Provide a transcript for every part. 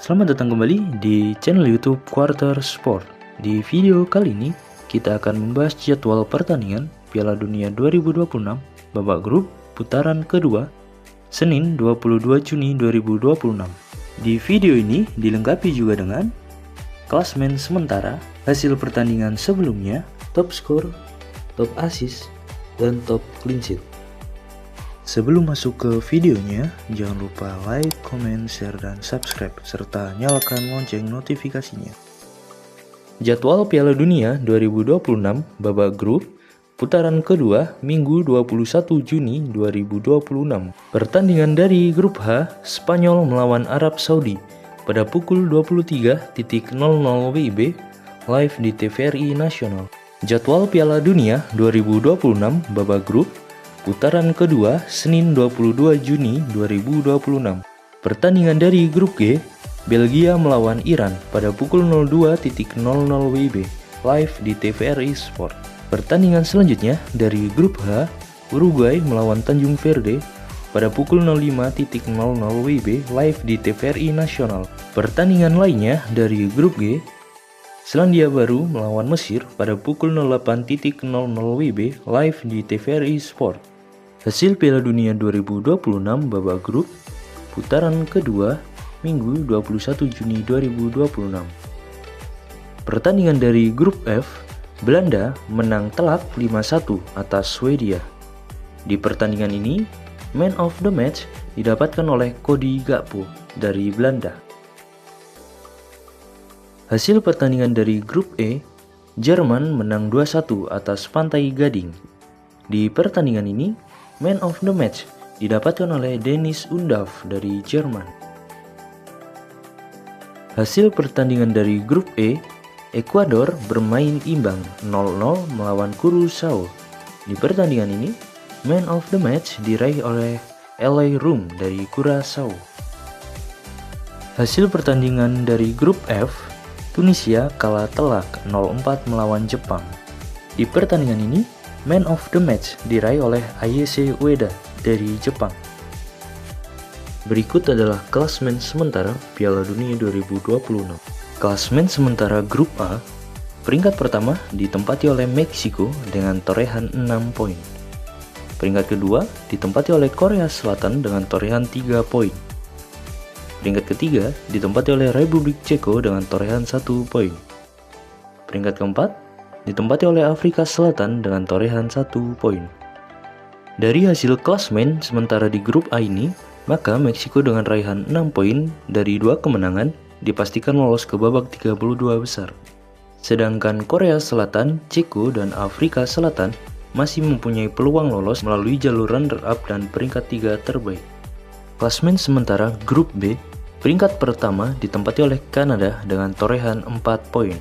Selamat datang kembali di channel YouTube Quarter Sport. Di video kali ini kita akan membahas jadwal pertandingan Piala Dunia 2026 babak grup putaran kedua Senin 22 Juni 2026. Di video ini dilengkapi juga dengan klasmen sementara, hasil pertandingan sebelumnya, top skor, top assist, dan top clean sheet. Sebelum masuk ke videonya, jangan lupa like, comment, share, dan subscribe, serta nyalakan lonceng notifikasinya. Jadwal Piala Dunia 2026 babak grup putaran kedua Minggu 21 Juni 2026. Pertandingan dari grup H, Spanyol melawan Arab Saudi pada pukul 23.00 WIB live di TVRI Nasional. Jadwal Piala Dunia 2026 babak grup putaran kedua Senin 22 Juni 2026. Pertandingan dari grup G, Belgia melawan Iran pada pukul 02.00 WIB live di TVRI Sport. Pertandingan selanjutnya dari grup H, Uruguay melawan Tanjung Verde pada pukul 05.00 WIB live di TVRI Nasional. Pertandingan lainnya dari grup G, Selandia Baru melawan Mesir pada pukul 08.00 WIB live di TVRI Sport. Hasil Piala Dunia 2026 babak grup putaran kedua Minggu 21 Juni 2026. Pertandingan dari grup F, Belanda menang telak 5-1 atas Swedia. Di pertandingan ini, man of the match didapatkan oleh Cody Gakpo dari Belanda. Hasil pertandingan dari grup E, Jerman menang 2-1 atas Pantai Gading. Di pertandingan ini, man of the match didapatkan oleh Dennis Undav dari Jerman. Hasil pertandingan dari grup E, Ekuador bermain imbang 0-0 melawan Curaçao. Di pertandingan ini, man of the match diraih oleh Elay Rum dari Curaçao. Hasil pertandingan dari grup F, Tunisia kalah telak 0-4 melawan Jepang. Di pertandingan ini, man of the match diraih oleh Ayase Ueda dari Jepang. Berikut adalah klasmen sementara Piala Dunia 2026. Klasmen sementara grup A, peringkat pertama ditempati oleh Meksiko dengan torehan 6 poin. Peringkat kedua ditempati oleh Korea Selatan dengan torehan 3 poin. Peringkat ketiga ditempati oleh Republik Ceko dengan torehan 1 poin. Peringkat keempat ditempati oleh Afrika Selatan dengan torehan 1 poin. Dari hasil klasmen sementara di grup A ini, maka Meksiko dengan raihan 6 poin dari 2 kemenangan dipastikan lolos ke babak 32 besar. Sedangkan Korea Selatan, Ceko, dan Afrika Selatan masih mempunyai peluang lolos melalui jalur runner-up dan peringkat 3 terbaik. Klasmen sementara grup B, peringkat pertama ditempati oleh Kanada dengan torehan 4 poin.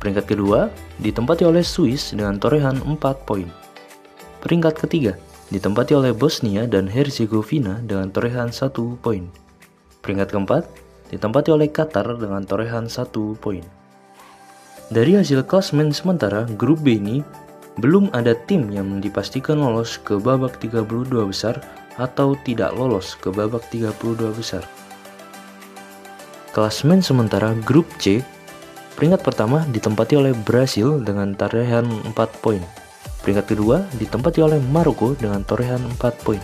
Peringkat kedua ditempati oleh Swiss dengan torehan 4 poin. Peringkat ketiga ditempati oleh Bosnia dan Herzegovina dengan torehan 1 poin. Peringkat keempat ditempati oleh Qatar dengan torehan 1 poin. Dari hasil klasmen sementara grup B ini, belum ada tim yang dipastikan lolos ke babak 32 besar atau tidak lolos ke babak 32 besar. Klasmen sementara grup C, peringkat pertama ditempati oleh Brasil dengan torehan 4 poin. Peringkat kedua ditempati oleh Maroko dengan torehan 4 poin.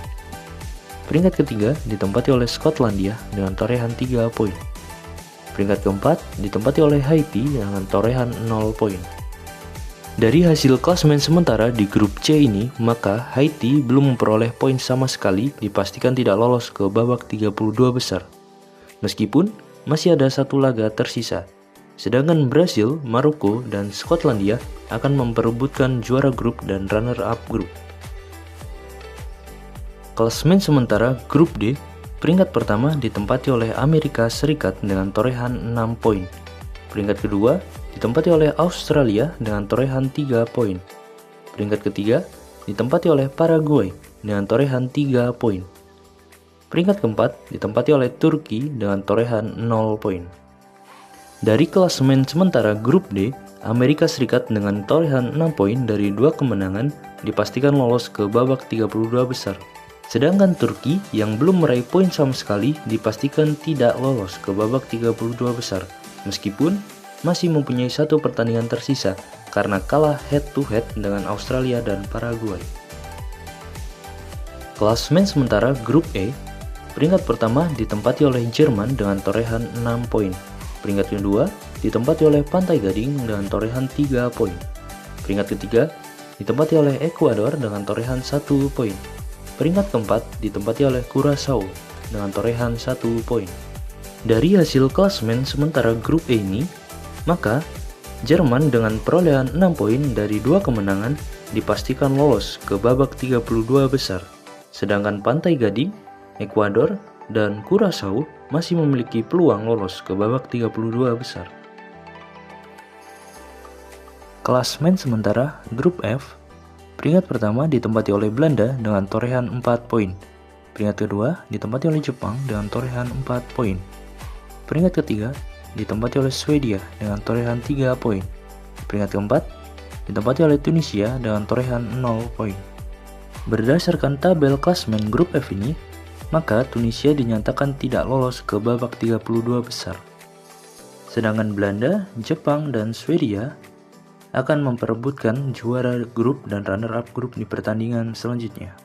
Peringkat ketiga ditempati oleh Skotlandia dengan torehan 3 poin. Peringkat keempat ditempati oleh Haiti dengan torehan 0 poin. Dari hasil klasmen sementara di grup C ini, maka Haiti belum memperoleh poin sama sekali, dipastikan tidak lolos ke babak 32 besar. Meskipun masih ada satu laga tersisa. Sedangkan Brasil, Maroko, dan Skotlandia akan memperebutkan juara grup dan runner-up grup. Klasmen sementara grup D, peringkat pertama ditempati oleh Amerika Serikat dengan torehan 6 poin. Peringkat kedua ditempati oleh Australia dengan torehan 3 poin. Peringkat ketiga ditempati oleh Paraguay dengan torehan 3 poin. Peringkat keempat ditempati oleh Turki dengan torehan 0 poin. Dari klasemen sementara grup D, Amerika Serikat dengan torehan 6 poin dari 2 kemenangan dipastikan lolos ke babak 32 besar. Sedangkan Turki yang belum meraih poin sama sekali dipastikan tidak lolos ke babak 32 besar, meskipun masih mempunyai satu pertandingan tersisa karena kalah head-to-head dengan Australia dan Paraguay. Klasemen sementara Grup E, peringkat pertama ditempati oleh Jerman dengan torehan 6 poin. Peringkat kedua ditempati oleh Pantai Gading dengan torehan 3 poin. Peringkat ketiga ditempati oleh Ekuador dengan torehan 1 poin. Peringkat keempat ditempati oleh Curaçao dengan torehan 1 poin. Dari hasil klasemen sementara Grup E ini, maka Jerman dengan perolehan 6 poin dari 2 kemenangan dipastikan lolos ke babak 32 besar. Sedangkan Pantai Gading, Ekuador, dan Curaçao masih memiliki peluang lolos ke babak 32 besar. Klasemen sementara Grup F, peringkat pertama ditempati oleh Belanda dengan torehan 4 poin. Peringkat kedua ditempati oleh Jepang dengan torehan 4 poin. Peringkat ketiga ditempati oleh Swedia dengan torehan 3 poin. Peringkat keempat ditempati oleh Tunisia dengan torehan 0 poin. Berdasarkan tabel klasemen Grup F ini, maka Tunisia dinyatakan tidak lolos ke babak 32 besar. Sedangkan Belanda, Jepang, dan Swedia akan memperebutkan juara grup dan runner-up grup di pertandingan selanjutnya.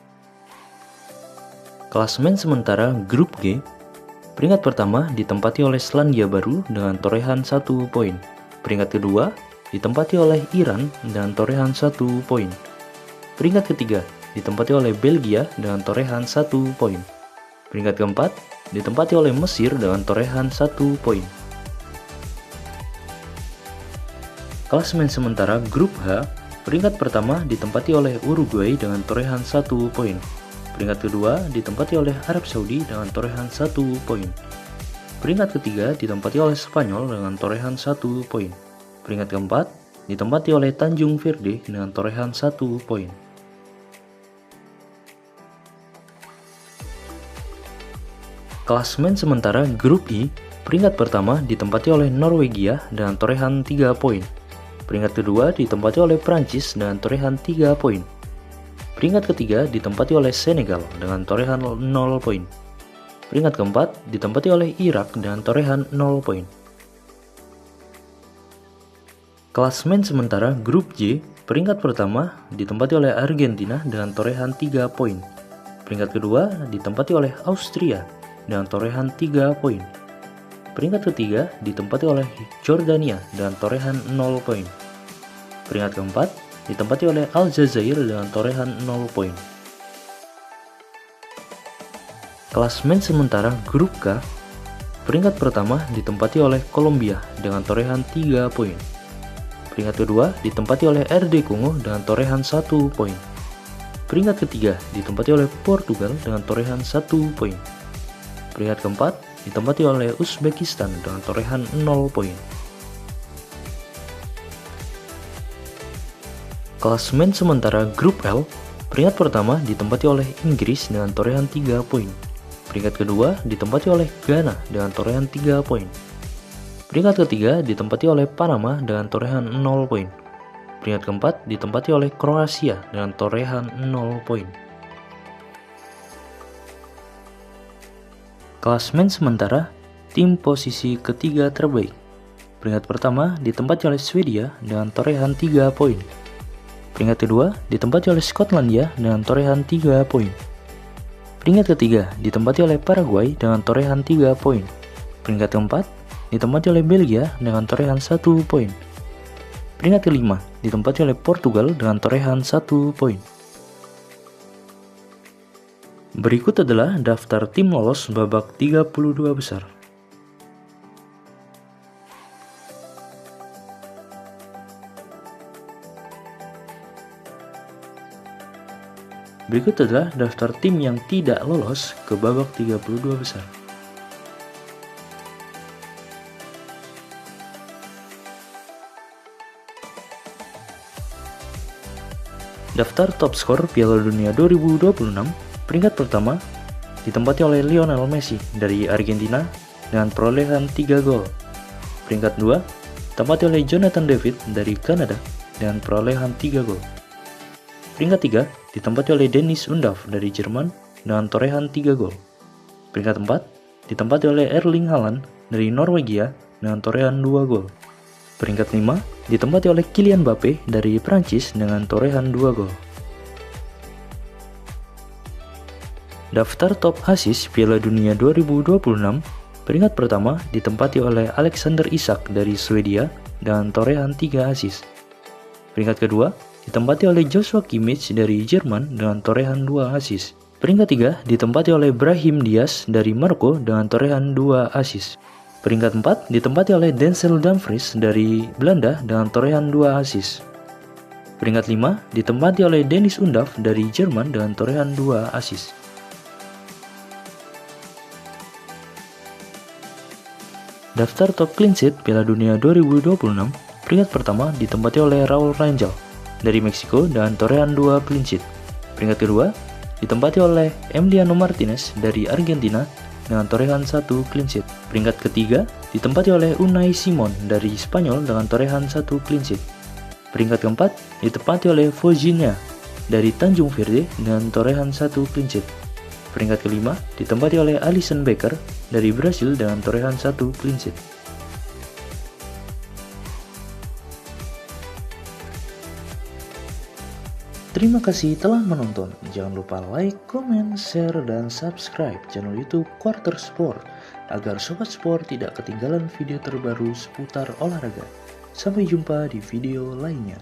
Klasemen sementara Grup G, peringkat pertama ditempati oleh Selandia Baru dengan torehan 1 poin. Peringkat kedua ditempati oleh Iran dengan torehan 1 poin. Peringkat ketiga ditempati oleh Belgia dengan torehan 1 poin. Peringkat keempat ditempati oleh Mesir dengan torehan 1 poin. Klasemen sementara Grup H, peringkat pertama ditempati oleh Uruguay dengan torehan 1 poin. Peringkat kedua ditempati oleh Arab Saudi dengan torehan 1 poin. Peringkat ketiga ditempati oleh Spanyol dengan torehan 1 poin. Peringkat keempat ditempati oleh Tanjung Verde dengan torehan 1 poin. Klasemen sementara Grup I, peringkat pertama ditempati oleh Norwegia dengan torehan 3 poin. Peringkat kedua ditempati oleh Prancis dengan torehan 3 poin. Peringkat ketiga ditempati oleh Senegal dengan torehan 0 poin. Peringkat keempat ditempati oleh Irak dengan torehan 0 poin. Klasemen sementara Grup J, peringkat pertama ditempati oleh Argentina dengan torehan 3 poin. Peringkat kedua ditempati oleh Austria dengan torehan 3 poin. Peringkat ketiga ditempati oleh Jordania dengan torehan 0 poin. Peringkat keempat ditempati oleh Aljazair dengan torehan 0 poin. Klasemen sementara Grup K, peringkat pertama ditempati oleh Kolombia dengan torehan 3 poin. Peringkat kedua ditempati oleh RD Kongo dengan torehan 1 poin. Peringkat ketiga ditempati oleh Portugal dengan torehan 1 poin. Peringkat keempat ditempati oleh Uzbekistan dengan torehan 0 poin. Klasemen sementara Grup L, peringkat pertama ditempati oleh Inggris dengan torehan 3 poin. Peringkat kedua ditempati oleh Ghana dengan torehan 3 poin. Peringkat ketiga ditempati oleh Panama dengan torehan 0 poin. Peringkat keempat ditempati oleh Kroasia dengan torehan 0 poin. Klasemen sementara tim posisi ketiga terbaik. Peringkat pertama ditempati oleh Swedia dengan torehan 3 poin. Peringkat kedua ditempati oleh Skotlandia dengan torehan 3 poin. Peringkat ketiga ditempati oleh Paraguay dengan torehan 3 poin. Peringkat keempat ditempati oleh Belgia dengan torehan 1 poin. Peringkat kelima ditempati oleh Portugal dengan torehan 1 poin. Berikut adalah daftar tim lolos babak 32 besar. Berikut adalah daftar tim yang tidak lolos ke babak 32 besar. Daftar top skor Piala Dunia 2026, peringkat pertama ditempati oleh Lionel Messi dari Argentina dengan perolehan 3 gol. Peringkat 2 ditempati oleh Jonathan David dari Kanada dengan perolehan 3 gol. Peringkat 3 ditempati oleh Dennis Undav dari Jerman dengan torehan 3 gol. Peringkat 4 ditempati oleh Erling Haaland dari Norwegia dengan torehan 2 gol. Peringkat 5 ditempati oleh Kylian Mbappe dari Prancis dengan torehan 2 gol. Daftar top assist Piala Dunia 2026, peringkat pertama ditempati oleh Alexander Isak dari Swedia dengan torehan 3 assist. Peringkat kedua ditempati oleh Joshua Kimmich dari Jerman dengan torehan 2 assist. Peringkat 3 ditempati oleh Brahim Diaz dari Maroko dengan torehan 2 assist. Peringkat 4 ditempati oleh Denzel Dumfries dari Belanda dengan torehan 2 assist. Peringkat 5 ditempati oleh Dennis Undav dari Jerman dengan torehan 2 assist. Daftar top clean sheet Piala Dunia 2026, peringkat pertama ditempati oleh Raul Rangel dari Meksiko dengan torehan 2 clean sheet. Peringkat kedua ditempati oleh Emiliano Martinez dari Argentina dengan torehan 1 clean sheet. Peringkat ketiga ditempati oleh Unai Simon dari Spanyol dengan torehan 1 clean sheet. Peringkat keempat ditempati oleh Virginia dari Tanjung Verde dengan torehan 1 clean sheet. Peringkat kelima ditempati oleh Alisson Becker dari Brasil dengan torehan 1 clean sheet. Terima kasih telah menonton. Jangan lupa like, comment, share, dan subscribe channel YouTube Quarter Sport agar Sobat Sport tidak ketinggalan video terbaru seputar olahraga. Sampai jumpa di video lainnya.